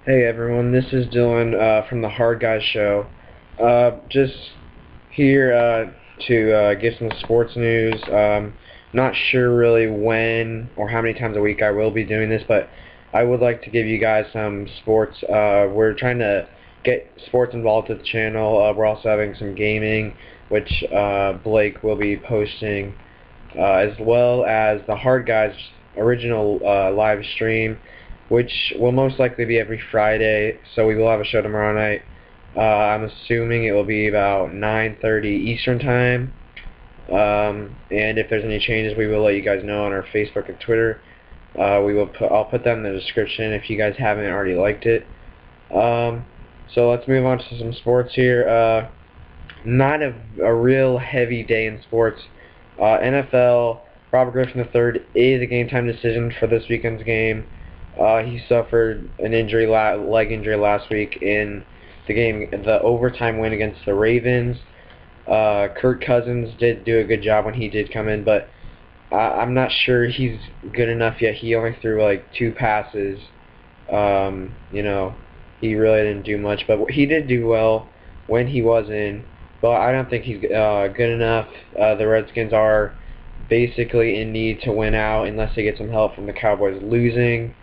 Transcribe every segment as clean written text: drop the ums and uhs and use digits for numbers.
Hey everyone, this is Dylan from the Hard Guys Show. Just here to give some sports news. Not sure really when or how many times a week I will be doing this, but I would like to give you guys some sports. We're trying to get sports involved with the channel. We're also having some gaming, which Blake will be posting, as well as the Hard Guys original live stream, which will most likely be every Friday. So we will have a show tomorrow night. I'm assuming it will be about 9:30 Eastern time. And if there's any changes, we will let you guys know on our Facebook and Twitter. I'll put that in the description if you guys haven't already liked it. So let's move on to some sports here. Not a real heavy day in sports. NFL, Robert Griffin III is a game time decision for this weekend's game. He suffered an injury, leg injury last week in the overtime win against the Ravens. Kirk Cousins did do a good job when he did come in, but I'm not sure he's good enough yet. He only threw like 2 passes. He really didn't do much, but he did do well when he was in. But I don't think he's good enough. The Redskins are basically in need to win out unless they get some help from the Cowboys losing.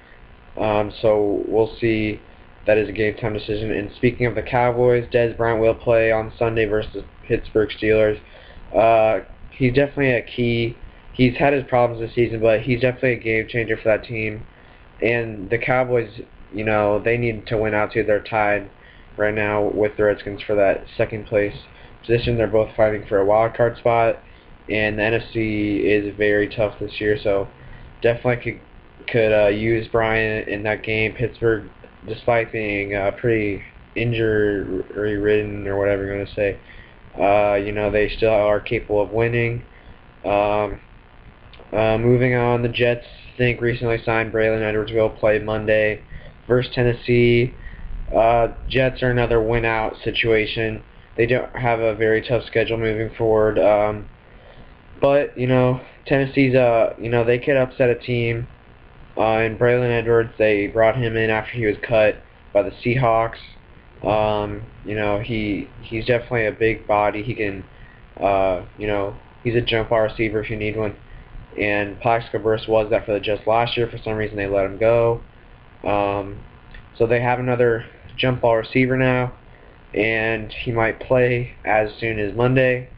So we'll see. That is a game time decision. And speaking of the Cowboys, Dez Bryant will play on Sunday versus Pittsburgh Steelers. He's definitely a key. He's had his problems this season, but he's definitely a game changer for that team. And the Cowboys, they need to win out too. They're tied right now with the Redskins for that second place position. They're both fighting for a wild card spot, and the NFC is very tough this year. So definitely could use Bryant in that game. Pittsburgh, despite being pretty injury-ridden or whatever you're going to say, they still are capable of winning. Moving on, the Jets, I think, recently signed Braylon Edwards. Will play Monday versus Tennessee. Jets are another win-out situation. They don't have a very tough schedule moving forward. But, Tennessee's, they could upset a team. And Braylon Edwards, they brought him in after he was cut by the Seahawks. He's definitely a big body. He can, he's a jump ball receiver if you need one. And Plaxico Burress was that for the Jets last year. For some reason, they let him go. So they have another jump ball receiver now, and he might play as soon as Monday.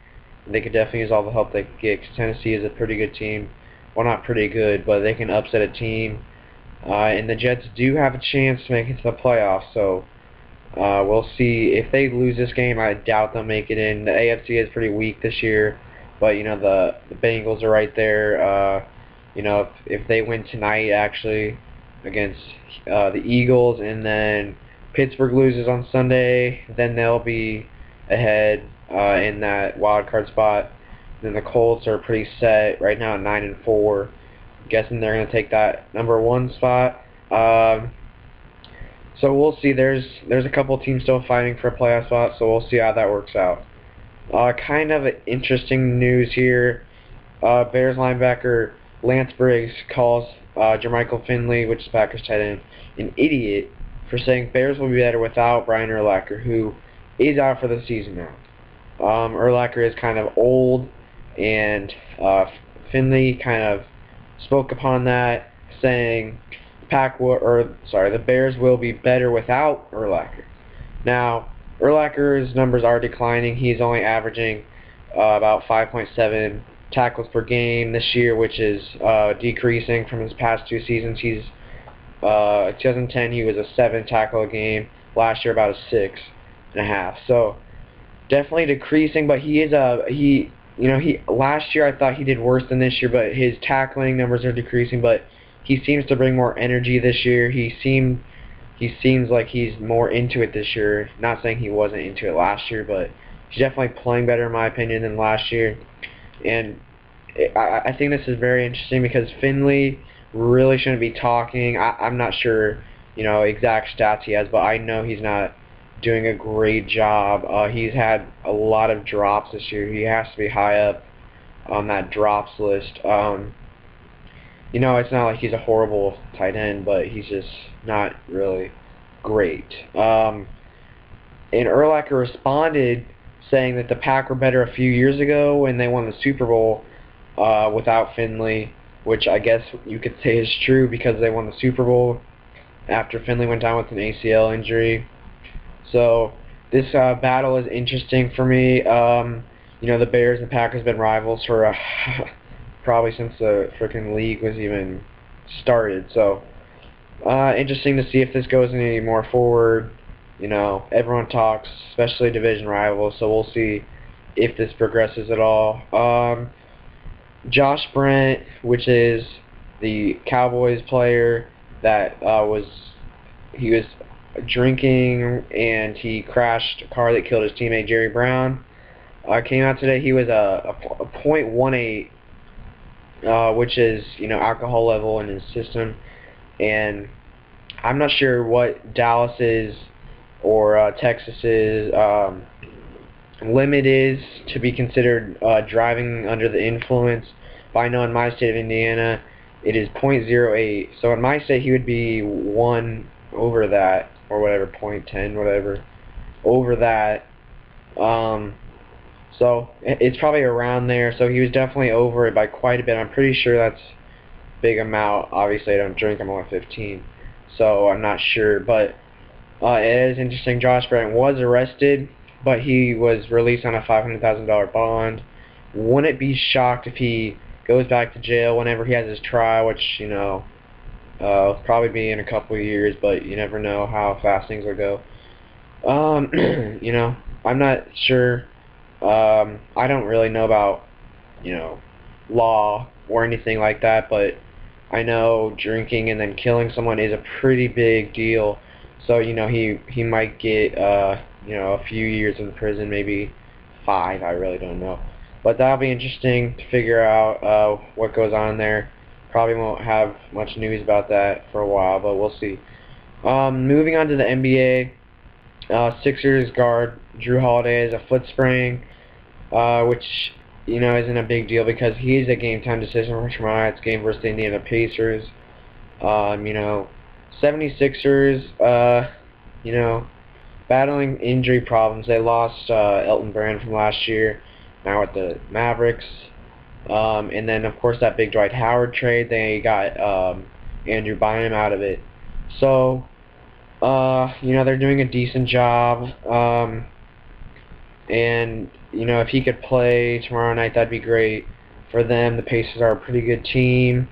They could definitely use all the help they can get, because Tennessee is a pretty good team. Well, not pretty good, but they can upset a team. And the Jets do have a chance to make it to the playoffs, so we'll see. If they lose this game, I doubt they'll make it in. The AFC is pretty weak this year, but, the Bengals are right there. If they win tonight, actually, against the Eagles, and then Pittsburgh loses on Sunday, then they'll be ahead in that wild card spot. Then the Colts are pretty set right now at 9-4. I'm guessing they're going to take that number 1 spot. So we'll see. There's a couple teams still fighting for a playoff spot, so we'll see how that works out. Kind of interesting news here. Bears linebacker Lance Briggs calls Jermichael Finley, which is Packers tight end, an idiot for saying Bears will be better without Brian Urlacher, who is out for the season now. Urlacher is kind of old, and Finley kind of spoke upon that, saying the Bears will be better without Urlacher. Now, Urlacher's numbers are declining. He's only averaging about 5.7 tackles per game this year, which is decreasing from his past 2 seasons. 2010 he was a 7 tackle a game. Last year about a 6.5. So definitely decreasing, but last year I thought he did worse than this year, but his tackling numbers are decreasing, but he seems to bring more energy this year. He seems like he's more into it this year. Not saying he wasn't into it last year, but he's definitely playing better in my opinion than last year. And I think this is very interesting because Finley really shouldn't be talking. I'm not sure, exact stats he has, but I know he's not doing a great job. He's had a lot of drops this year. He has to be high up on that drops list. It's not like he's a horrible tight end, but he's just not really great. And Urlacher responded saying that the Pack were better a few years ago when they won the Super Bowl without Finley, which I guess you could say is true because they won the Super Bowl after Finley went down with an ACL injury. So this battle is interesting for me. The Bears and Packers have been rivals for probably since the freaking league was even started. So interesting to see if this goes any more forward. Everyone talks, especially division rivals, so we'll see if this progresses at all. Josh Brent, which is the Cowboys player that was drinking and he crashed a car that killed his teammate Jerry Brown, came out today. He was a .18, which is alcohol level in his system, and I'm not sure what Dallas's or Texas's limit is to be considered driving under the influence. But I know in my state of Indiana, it is .08. So in my state, he would be one over that, or whatever, .10, whatever, over that. So it's probably around there. So he was definitely over it by quite a bit. I'm pretty sure that's a big amount. Obviously, I don't drink. I'm only 15, so I'm not sure. But it is interesting. Josh Brent was arrested, but he was released on a $500,000 bond. Wouldn't be shocked if he goes back to jail whenever he has his trial, which probably be in a couple of years, but you never know how fast things will go. I'm not sure. I don't really know about law or anything like that, but I know drinking and then killing someone is a pretty big deal. So he might get a few years in prison, maybe 5. I really don't know, but that'll be interesting to figure out what goes on there. Probably won't have much news about that for a while, but we'll see. Moving on to the NBA, Sixers guard Jrue Holiday has a foot sprain, which isn't a big deal because he's a game time decision for tomorrow night's game versus the Indiana Pacers. 76ers, battling injury problems. They lost Elton Brand from last year, now with the Mavericks. And then, of course, that big Dwight Howard trade, they got Andrew Bynum out of it. So, they're doing a decent job. And, if he could play tomorrow night, that'd be great for them. The Pacers are a pretty good team.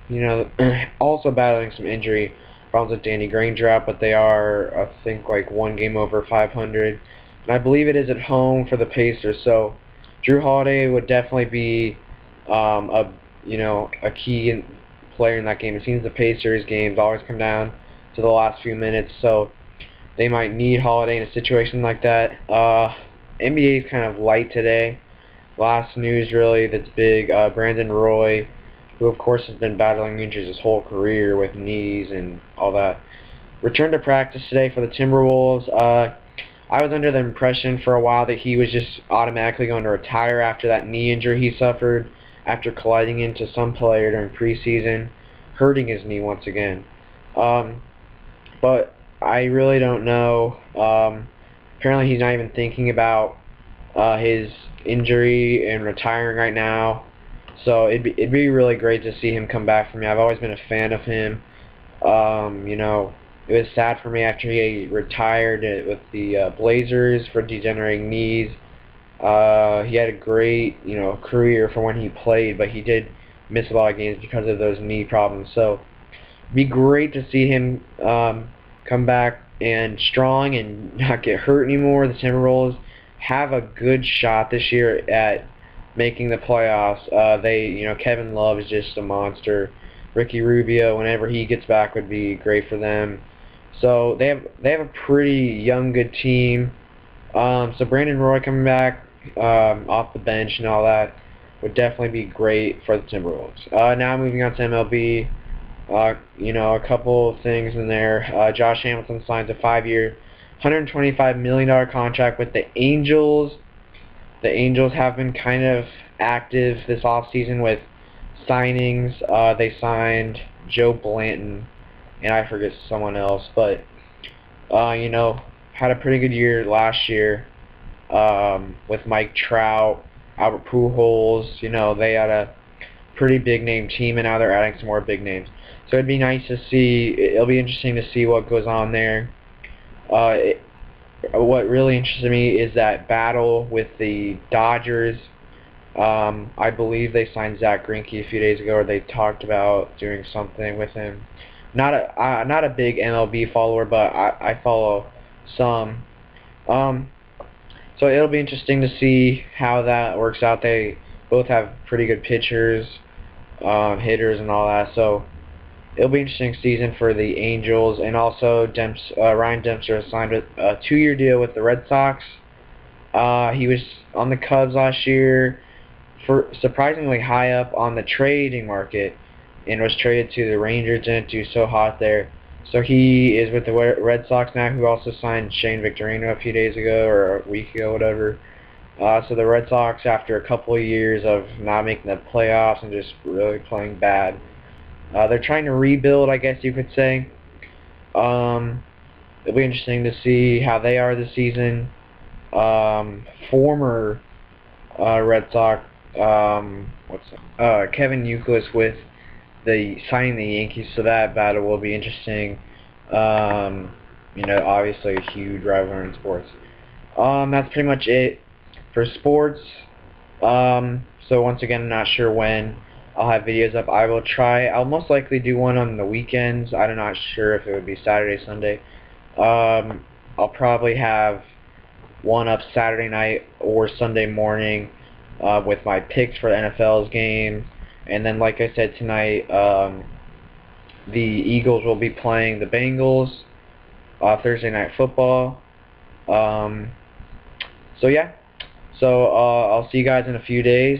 Also battling some injury problems with Danny Granger, but they are, I think, like one game over 500. And I believe it is at home for the Pacers. So, Jrue Holiday would definitely be a key player in that game. It seems the Pacers games always come down to the last few minutes, so they might need Holiday in a situation like that. NBA is kind of light today. Last news really that's big, Brandon Roy, who of course has been battling injuries his whole career with knees and all that, returned to practice today for the Timberwolves. I was under the impression for a while that he was just automatically going to retire after that knee injury he suffered after colliding into some player during preseason, hurting his knee once again. But I really don't know. Apparently he's not even thinking about his injury and retiring right now. So it'd be really great to see him come back for me. I've always been a fan of him. It was sad for me after he retired with the Blazers for degenerating knees. He had a great, career for when he played, but he did miss a lot of games because of those knee problems. So it'd be great to see him come back and strong and not get hurt anymore. The Timberwolves have a good shot this year at making the playoffs. Kevin Love is just a monster. Ricky Rubio, whenever he gets back, would be great for them. So they have a pretty young, good team. So Brandon Roy coming back off the bench and all that would definitely be great for the Timberwolves. Now moving on to MLB. A couple of things in there. Josh Hamilton signs a 5-year, $125 million contract with the Angels. The Angels have been kind of active this offseason with signings. They signed Joe Blanton, and I forget someone else, but You know, had a pretty good year last year with Mike Trout, Albert Pujols. You know, they had a pretty big name team, and now they're adding some more big names. So it'd be nice to see. It'll be interesting to see what goes on there. Uh, it, what really interests me is that battle with the Dodgers. I believe they signed Zach Greinke a few days ago, or they talked about doing something with him. Not a big MLB follower, but I follow some. Um, so it'll be interesting to see how that works out. They both have pretty good pitchers, hitters, and all that. So it'll be an interesting season for the Angels, and also Ryan Dempster has signed a 2-year deal with the Red Sox. He was on the Cubs last year, for surprisingly high up on the trading market, and was traded to the Rangers. Didn't do so hot there. So he is with the Red Sox now, who also signed Shane Victorino a few days ago, or a week ago, whatever. So the Red Sox, after a couple of years of not making the playoffs and just really playing bad, they're trying to rebuild, I guess you could say. It'll be interesting to see how they are this season. Former Red Sox, Kevin Youkilis with the signing the Yankees, so that battle will be interesting. You know, obviously a huge rivalry in sports. That's pretty much it for sports. So once again, I'm not sure when I'll have videos up. I will try. I'll most likely do one on the weekends. I'm not sure if it would be Saturday, Sunday. I'll probably have one up Saturday night or Sunday morning with my picks for the NFL's game. And then, like I said, tonight, the Eagles will be playing the Bengals, Thursday Night Football. So yeah, so I'll see you guys in a few days.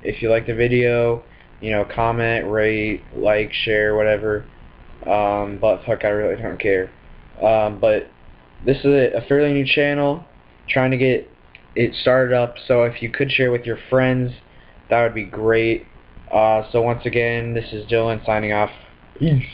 If you like the video, you know, comment, rate, like, share, whatever. But fuck, I really don't care. But this is a fairly new channel, trying to get it started up. So if you could share with your friends, that would be great. So once again, this is Dylan signing off. Peace.